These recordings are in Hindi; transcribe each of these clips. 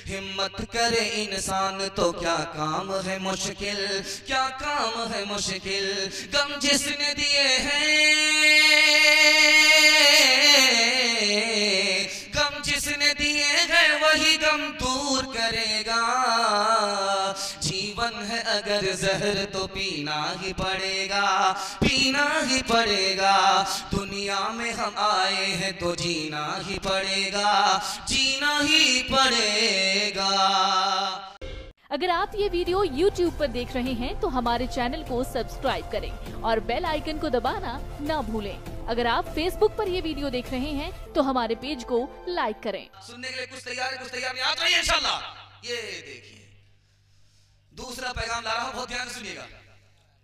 हिम्मत करे इंसान तो क्या काम है मुश्किल, क्या काम है मुश्किल। गम जिसने दिए हैं, गम जिसने दिए हैं वही गम दूर करेगा। जीवन है अगर जहर तो पीना ही पड़ेगा, पीना ही पड़ेगा। दुनिया में हम आए हैं तो जीना ही पड़ेगा, जीना ही पड़ेगा। अगर आप ये वीडियो YouTube पर देख रहे हैं तो हमारे चैनल को सब्सक्राइब करें और बेल आइकन को दबाना ना भूलें। अगर आप Facebook पर ये वीडियो देख रहे हैं तो हमारे पेज को लाइक करें। सुनने के लिए कुछ तैयार है, कुछ तैयार नहीं, याद रहिए इंशाल्लाह। ये देखिए दूसरा पैगाम ला रहा हूं, बहुत ध्यान सुनिएगा।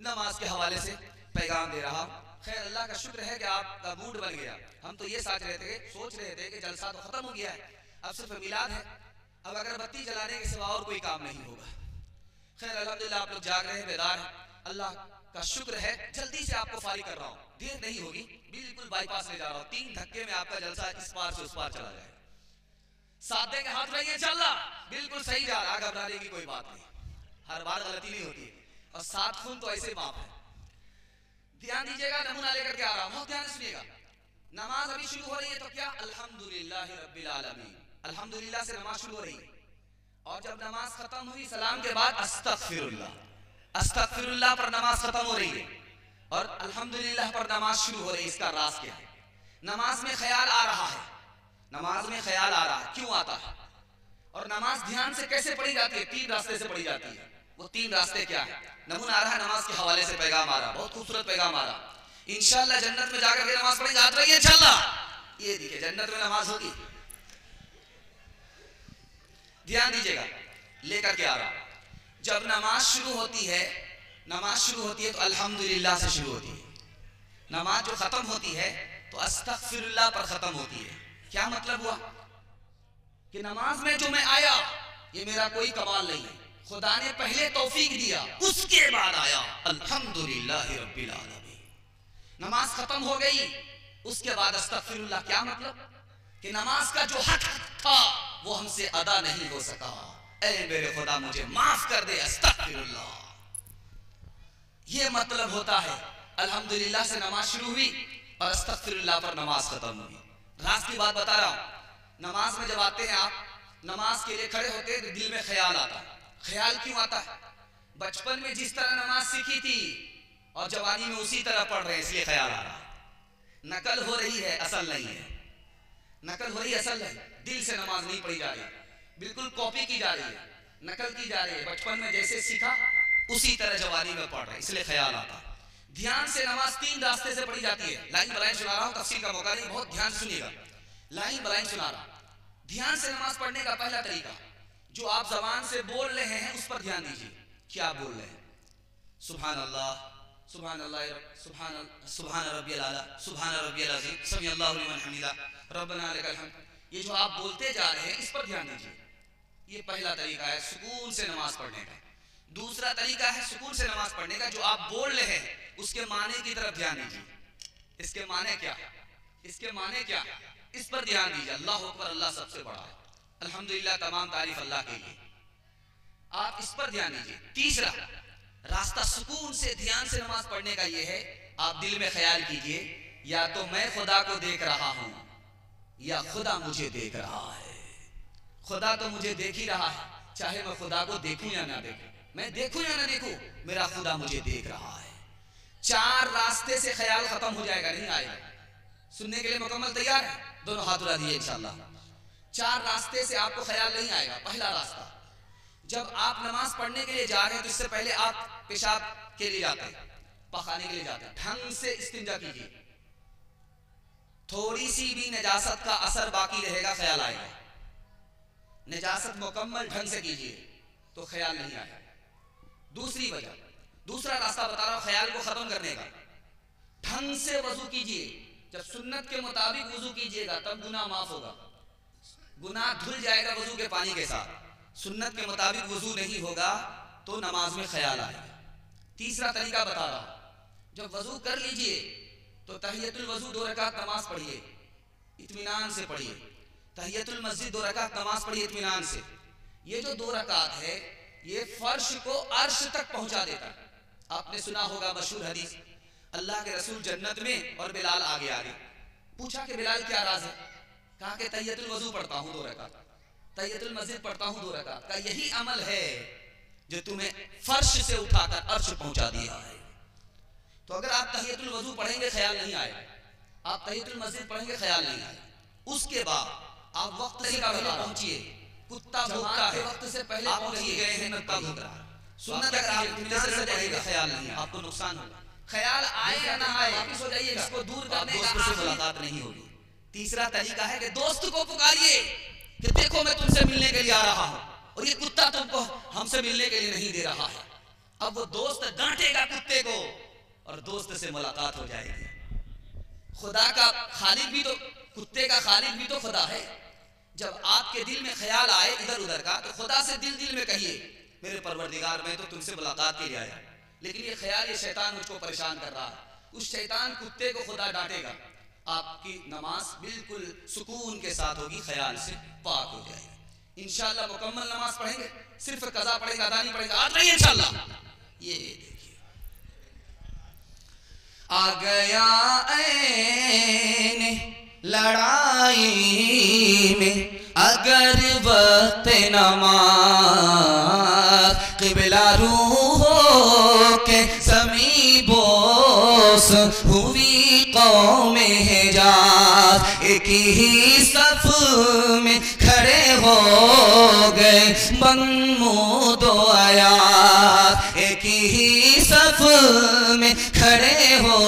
नमाज के हवाले से पैगाम दे रहा। खैर अल्लाह का शुक्र है कि आपका मूड बन गया। हम तो ये सोच रहे थे कि जलसा तो खत्म हो गया है, अब सिर्फ मिलाद है, अब अगरबत्ती जलाने के सिवा और कोई काम नहीं होगा। खैर अल्हम्दुलिल्लाह आप लोग जाग रहे हैं, बेदार हैं, अल्लाह का शुक्र है। जल्दी से आपको फारिग कर रहा हूँ, देर नहीं होगी, बिल्कुल बाईपास ले जा रहा हूँ। 3 धक्के में आपका जलसा इस पार से उस पार चला जाएगा। साथ देंगे, हाथ रहिए इंशाल्लाह। बिल्कुल सही जा रहा, घबराने की कोई बात नहीं, हर बार गलती नहीं होती है। और 7 खून तो ऐसे माफ है। ध्यान दीजिएगा, नमूना लेकर के आ रहा हूँ, बहुत ध्यान सुनिएगा। नमाज अभी शुरू हो रही है तो क्या अल्हम्दुलिल्लाह रब्बिल आलमीन, अल्हम्दुलिल्लाह से नमाज शुरू हो रही है। और जब नमाज खत्म हुई सलाम के बाद अस्तगफिरुल्लाह, अस्तगफिरुल्लाह पर नमाज खत्म हो रही है और अल्हम्दुलिल्लाह पर नमाज शुरू हो रही है। इसका राज क्या है? नमाज में ख्याल आ रहा है, नमाज में ख्याल आ रहा है, क्यों आता है? और नमाज ध्यान से कैसे पढ़ी जाती है? 3 रास्ते से पढ़ी जाती है। वो 3 रास्ते क्या है? नमूना आ रहा है, नमाज के हवाले से पैगाम आ रहा, बहुत खूबसूरत पैगाम आ रहा। इंशाल्लाह जन्नत में जाकर के नमाज पढ़ी जाती है इंशाल्लाह। ये देखिए जन्नत में नमाज होगी, ध्यान दीजिएगा, लेकर के आ रहा। जब नमाज शुरू होती है, नमाज शुरू होती है तो अल्हम्दुलिल्लाह से शुरू होती है। नमाज जो खत्म होती है तो अस्तगफिरुल्लाह पर खत्म होती है। क्या मतलब हुआ कि नमाज में जो मैं आया ये मेरा कोई कमाल नहीं है, खुदा ने पहले तौफीक दिया, उसके बाद आया अल्हम्दुलिल्लाह रब्बिल आलमीन। नमाज खत्म हो गई, उसके बाद अस्तगफिरुल्लाह। क्या मतलब कि नमाज का जो हक था वो हमसे अदा नहीं हो सका, ऐ मेरे खुदा मुझे माफ कर दे, अस्तगफिरुल्लाह। ये मतलब होता है। अल्हम्दुलिल्लाह से नमाज शुरू हुई और अस्तगफिरुल्लाह पर नमाज खत्म हुई। राज की बात बता रहा हूं। नमाज में जब आते हैं आप, नमाज के लिए खड़े होते हैं तो दिल में ख्याल आता है। ख्याल क्यों आता है? बचपन में जिस तरह नमाज सीखी थी और जवानी में उसी तरह पढ़ रहे हैं, इसलिए ख्याल आ रहा है। नकल हो रही है, असल नहीं है। नकल हो रही है, असल नहीं। दिल से नमाज नहीं पढ़ी जा रही, बिल्कुल कॉपी की जा रही है, नकल की जा रही है। बचपन में जैसे सीखा उसी तरह जवानी में पढ़ रहे, इसलिए ख्याल आता। ध्यान से नमाज 3 रास्ते से पढ़ी जाती है। लाइन बलाइन सुना रहा हूं, तफसील का मौका नहीं, बहुत ध्यान सुनिएगा। लाइन बलाइन सुना रहा। ध्यान से नमाज पढ़ने का पहला तरीका, जो आप जबान से बोल रहे हैं उस पर ध्यान दीजिए। क्या बोल रहे हैं? सुभान अल्लाह, सुभान अल्लाह, सुभान रब्बियल आला, सुभान रब्बियल अज़ीम, समी अल्लाहु लिमन हमिदा, रब्बना लकल हम्द। ये जो आप बोलते जा रहे हैं इस पर ध्यान दीजिए। ये पहला तरीका है सुकून से नमाज पढ़ने का। दूसरा तरीका है सुकून से नमाज पढ़ने का, जो आप बोल रहे हैं उसके माने की तरफ ध्यान दीजिए। इसके माने क्या, इसके माने क्या, इस पर ध्यान दीजिए। अल्लाह अकबर, अल्लाह सबसे बड़ा है, अल्हम्दुलिल्लाह, तमाम तारीफ अल्लाह के लिए। आप इस पर ध्यान दीजिए। तीसरा रास्ता सुकून से ध्यान से नमाज पढ़ने का ये है, आप दिल में ख्याल कीजिए, या तो मैं खुदा को देख रहा हूं या खुदा मुझे देख रहा है। खुदा तो मुझे देख ही रहा है, चाहे मैं खुदा को देखूं या ना देखूं, मैं देखूं या ना देखूं, मेरा खुदा मुझे देख रहा है। 4 रास्ते से ख्याल खत्म हो जाएगा, नहीं आएगा। सुनने के लिए मुकम्मल तैयार है? दोनों हाथ उठा दिए इंशाल्लाह। 4 रास्ते से आपको ख्याल नहीं आएगा। पहला रास्ता, जब आप नमाज पढ़ने के लिए जा रहे हैं तो इससे पहले आप पेशाब के लिए जाते हैं, पखाने के लिए जाते हैं, ढंग से इस्तिंजा कीजिए। थोड़ी सी भी नजासत का असर बाकी रहेगा, ख्याल आएगा। नजासत मुकम्मल ढंग से कीजिए तो ख्याल नहीं आएगा। दूसरी वजह, दूसरा रास्ता बता रहा हूं ख्याल को खत्म करने का। ढंग से वजू कीजिए। जब सुन्नत के मुताबिक वजू कीजिएगा तब गुनाह माफ होगा, गुनाह धुल जाएगा वजू के पानी के साथ। सुन्नत के मुताबिक वजू नहीं होगा तो नमाज में ख्याल आएगा। तीसरा तरीका बता रहा हूं, जब वजू कर लीजिए तो तहियतुल वजू 2 रकात नमाज पढ़िए, इत्मीनान से पढ़िए। तहियतुल मस्जिद 2 रकात नमाज पढ़िए इत्मीनान से। ये जो 2 रकात है ये फर्श को अर्श तक पहुंचा देता है। आपने सुना होगा मशहूर हदीस, अल्लाह के रसूल जन्नत में और बिलाल आगे आगे। पूछा कि बिलाल क्या राज है? कहा कि तहियतुल वजू पढ़ता हूँ 2 रकात, तहियतुल मस्जिद पढ़ता हूँ 2 रकात का यही अमल है जो तुम्हें फर्श से उठाकर अर्श पहुंचा दिया है। तो अगर आप तहियतुल वजू पढ़ेंगे ख्याल नहीं आएगा, आप तहियतुल मस्जिद पढ़ेंगे ख्याल नहीं आएगा। उसके बाद आप वक्त से पहले पहुंचिए, कुत्ता भूखता है, वक्त से पहले आप पहुंच गए हैं, कुत्ता भूख रहा है, सुन्नत अगर आप इत्मीनान से पढ़ेंगे ख्याल नहीं है, आपको नुकसान होगा। ख्याल आए या ना आए वापस हो जाइए, इसको दूर करने का दोस्त से मुलाकात नहीं होगी। तीसरा तरीका है कि दोस्त को पुकारिए कि देखो मैं तुमसे मिलने के लिए आ रहा हूं और ये कुत्ता तुमको हमसे मिलने के लिए नहीं दे रहा है। अब वो दोस्त डांटेगा कुत्ते को और दोस्त से मुलाकात हो जाएगी। खुदा का खालिक भी तो, कुत्ते का खालिक भी तो खुदा है। जब आपके दिल में ख्याल आए इधर उधर का तो खुदा से दिल दिल में कहिए मेरे परवरदिगार मैं तो तुमसे मुलाकात के लिए आया, लेकिन ये ख्याल ये शैतान मुझको परेशान कर रहा है। उस शैतान कुत्ते को खुदा डांटेगा, आपकी नमाज बिल्कुल सुकून के साथ होगी, ख्याल से पाक हो जाएगी। इंशाअल्लाह मुकम्मल नमाज पढ़ेंगे, सिर्फ कज़ा पढ़ेगा, अदा नहीं पढ़ेगा, आज नहीं इंशाअल्लाह। ये देखिए आ गया ऐन लड़ाई में अगर वक्त नमाज क़िबला रूहों के समीबोस हुई कौम हिजाज, एक ही सफ में खड़े हो गए महमूद आयात, एक ही सफ में खड़े हो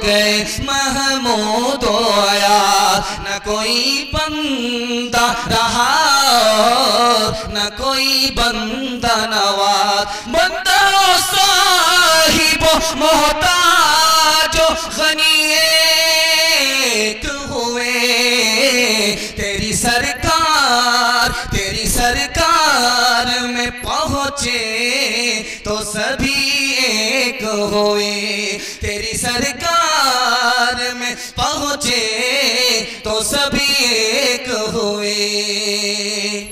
गए महमूद आयात। न कोई बंदा रहा न कोई बंदा नवाज, बंदा साहिबो मोहताजो गनी एक हुए। तेरी सरकार में पहुँचे तो सभी एक हुए, तेरी सरकार में पहुँचे तो सभी